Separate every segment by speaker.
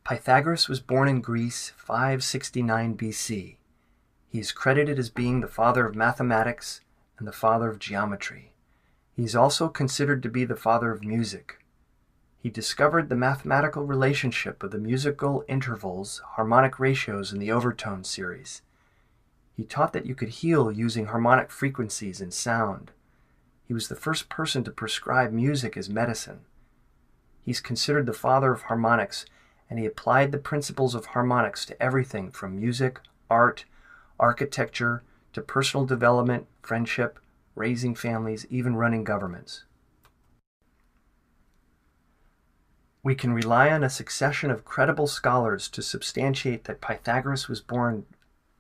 Speaker 1: Pythagoras was born in Greece 569 BC. He is credited as being the father of mathematics and the father of geometry. He is also considered to be the father of music. He discovered the mathematical relationship of the musical intervals, harmonic ratios in the overtone series. He taught that you could heal using harmonic frequencies and sound. He was the first person to prescribe music as medicine. He's considered the father of harmonics, and he applied the principles of harmonics to everything from music, art, architecture, to personal development, friendship, raising families, even running governments. We can rely on a succession of credible scholars to substantiate that Pythagoras was born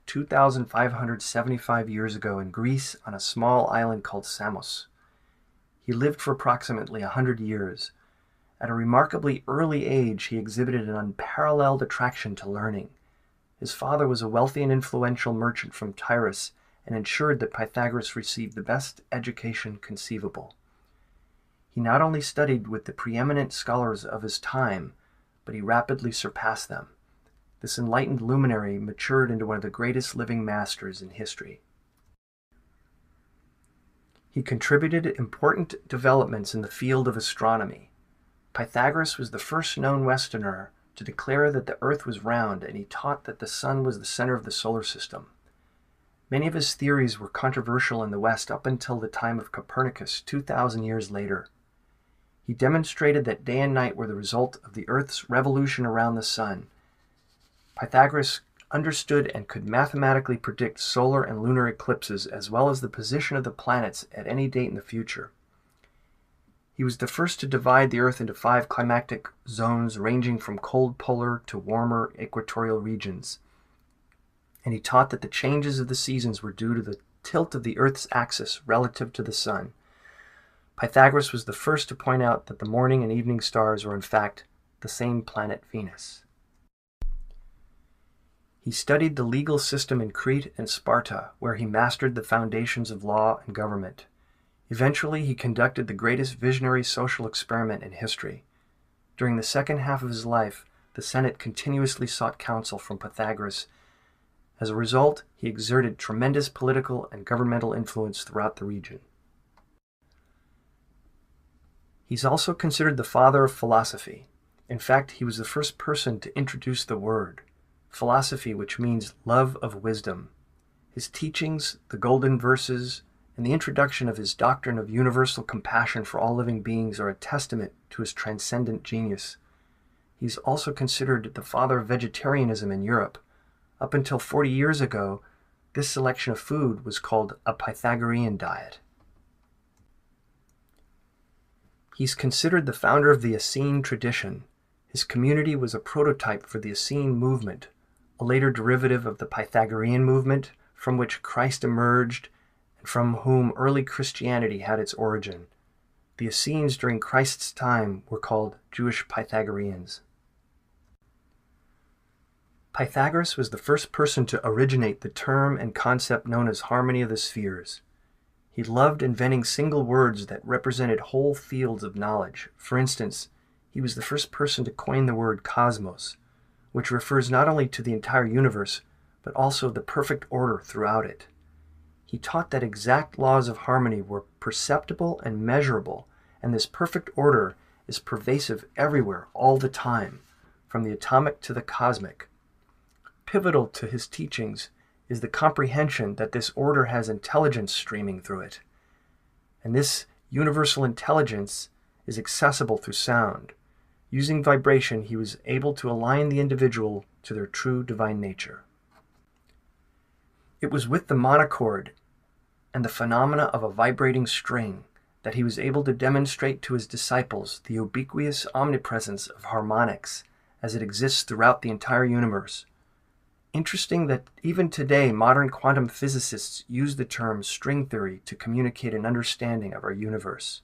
Speaker 1: 2,575 years ago in Greece on a small island called Samos. He lived for approximately 100 years. At a remarkably early age, he exhibited an unparalleled attraction to learning. His father was a wealthy and influential merchant from Tyrus and ensured that Pythagoras received the best education conceivable. He not only studied with the preeminent scholars of his time, but he rapidly surpassed them. This enlightened luminary matured into one of the greatest living masters in history. He contributed important developments in the field of astronomy. Pythagoras was the first known Westerner to declare that the Earth was round, and he taught that the sun was the center of the solar system. Many of his theories were controversial in the West up until the time of Copernicus 2,000 years later. He demonstrated that day and night were the result of the Earth's revolution around the sun. Pythagoras understood and could mathematically predict solar and lunar eclipses as well as the position of the planets at any date in the future. He was the first to divide the Earth into 5 climatic zones ranging from cold polar to warmer equatorial regions. And he taught that the changes of the seasons were due to the tilt of the Earth's axis relative to the sun. Pythagoras was the first to point out that the morning and evening stars were in fact the same planet Venus. He studied the legal system in Crete and Sparta, where he mastered the foundations of law and government. Eventually, he conducted the greatest visionary social experiment in history. During the second half of his life, the Senate continuously sought counsel from Pythagoras. As a result, he exerted tremendous political and governmental influence throughout the region. He's also considered the father of philosophy. In fact, he was the first person to introduce the word philosophy, which means love of wisdom. His teachings, the golden verses, and the introduction of his doctrine of universal compassion for all living beings are a testament to his transcendent genius. He's also considered the father of vegetarianism in Europe. Up until 40 years ago, this selection of food was called a Pythagorean diet. He's considered the founder of the Essene tradition. His community was a prototype for the Essene movement, a later derivative of the Pythagorean movement from which Christ emerged and from whom early Christianity had its origin. The Essenes during Christ's time were called Jewish Pythagoreans. Pythagoras was the first person to originate the term and concept known as harmony of the spheres. He loved inventing single words that represented whole fields of knowledge. For instance, he was the first person to coin the word cosmos, which refers not only to the entire universe, but also the perfect order throughout it. He taught that exact laws of harmony were perceptible and measurable, and this perfect order is pervasive everywhere, all the time, from the atomic to the cosmic. Pivotal to his teachings is the comprehension that this order has intelligence streaming through it. And this universal intelligence is accessible through sound. Using vibration, he was able to align the individual to their true divine nature. It was with the monochord and the phenomena of a vibrating string that he was able to demonstrate to his disciples the ubiquitous omnipresence of harmonics as it exists throughout the entire universe. Interesting that even today, modern quantum physicists use the term string theory to communicate an understanding of our universe.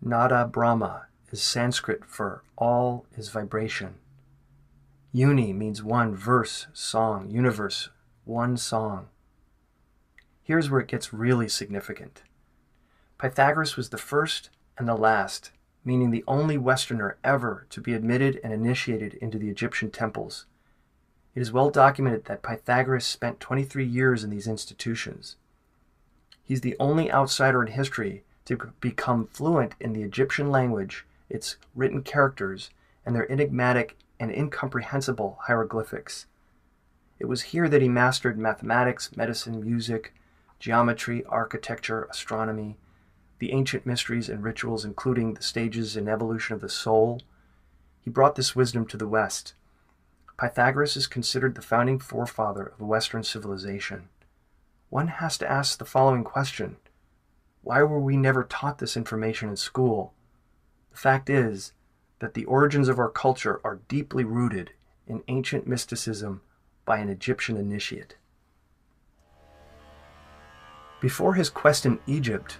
Speaker 1: Nada Brahma is Sanskrit for all is vibration. Uni means one, verse, song, universe, one song. Here's where it gets really significant. Pythagoras was the first and the last, meaning the only Westerner ever to be admitted and initiated into the Egyptian temples. It is well documented that Pythagoras spent 23 years in these institutions. He's the only outsider in history to become fluent in the Egyptian language, its written characters, and their enigmatic and incomprehensible hieroglyphics. It was here that he mastered mathematics, medicine, music, geometry, architecture, astronomy, the ancient mysteries and rituals, including the stages and evolution of the soul. He brought this wisdom to the West. Pythagoras is considered the founding forefather of Western civilization. One has to ask the following question: why were we never taught this information in school? The fact is that the origins of our culture are deeply rooted in ancient mysticism by an Egyptian initiate. Before his quest in Egypt,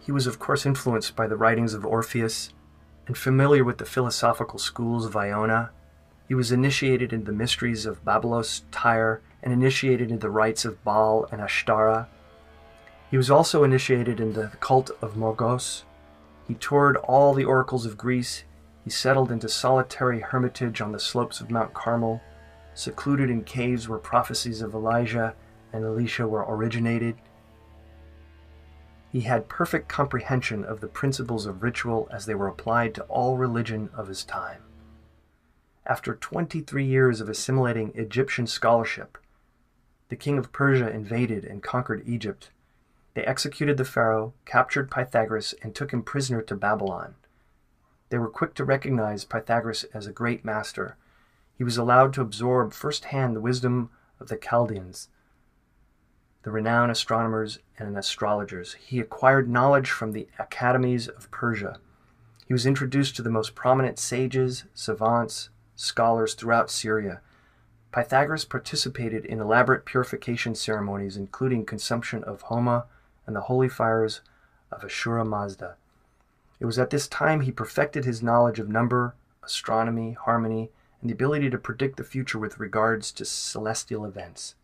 Speaker 1: he was of course influenced by the writings of Orpheus and familiar with the philosophical schools of Iona. He was initiated into the mysteries of Babylos, Tyre, and initiated into the rites of Baal and Ashtara. He was also initiated into the cult of Morgos. He toured all the oracles of Greece. He settled into solitary hermitage on the slopes of Mount Carmel, secluded in caves where prophecies of Elijah and Elisha were originated. He had perfect comprehension of the principles of ritual as they were applied to all religion of his time. After 23 years of assimilating Egyptian scholarship, the king of Persia invaded and conquered Egypt. They executed the pharaoh, captured Pythagoras, and took him prisoner to Babylon. They were quick to recognize Pythagoras as a great master. He was allowed to absorb firsthand the wisdom of the Chaldeans, the renowned astronomers and astrologers. He acquired knowledge from the academies of Persia. He was introduced to the most prominent sages, savants, scholars throughout Syria. Pythagoras participated in elaborate purification ceremonies, including consumption of homa and the holy fires of Ashura Mazda. It was at this time he perfected his knowledge of number, astronomy, harmony, and the ability to predict the future with regards to celestial events.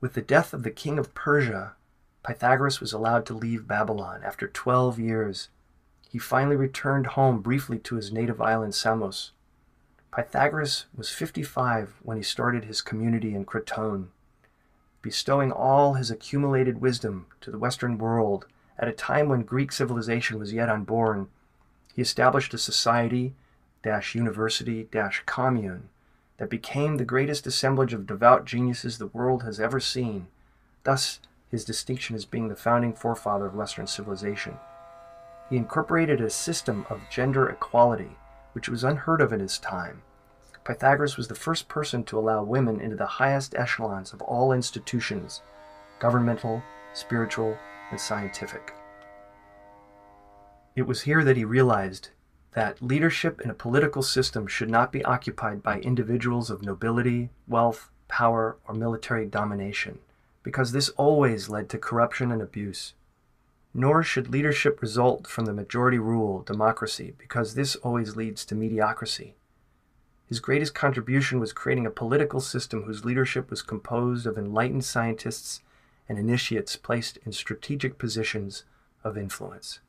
Speaker 1: With the death of the king of Persia, Pythagoras was allowed to leave Babylon after 12 years. He finally returned home briefly to his native island Samos. Pythagoras was 55 when he started his community in Crotone, bestowing all his accumulated wisdom to the Western world at a time when Greek civilization was yet unborn. He established a society-university-commune that became the greatest assemblage of devout geniuses the world has ever seen. Thus, his distinction as being the founding forefather of Western civilization. He incorporated a system of gender equality, which was unheard of in his time. Pythagoras was the first person to allow women into the highest echelons of all institutions, governmental, spiritual, and scientific. It was here that he realized that leadership in a political system should not be occupied by individuals of nobility, wealth, power, or military domination, because this always led to corruption and abuse. Nor should leadership result from the majority rule, democracy, because this always leads to mediocrity. His greatest contribution was creating a political system whose leadership was composed of enlightened scientists and initiates placed in strategic positions of influence.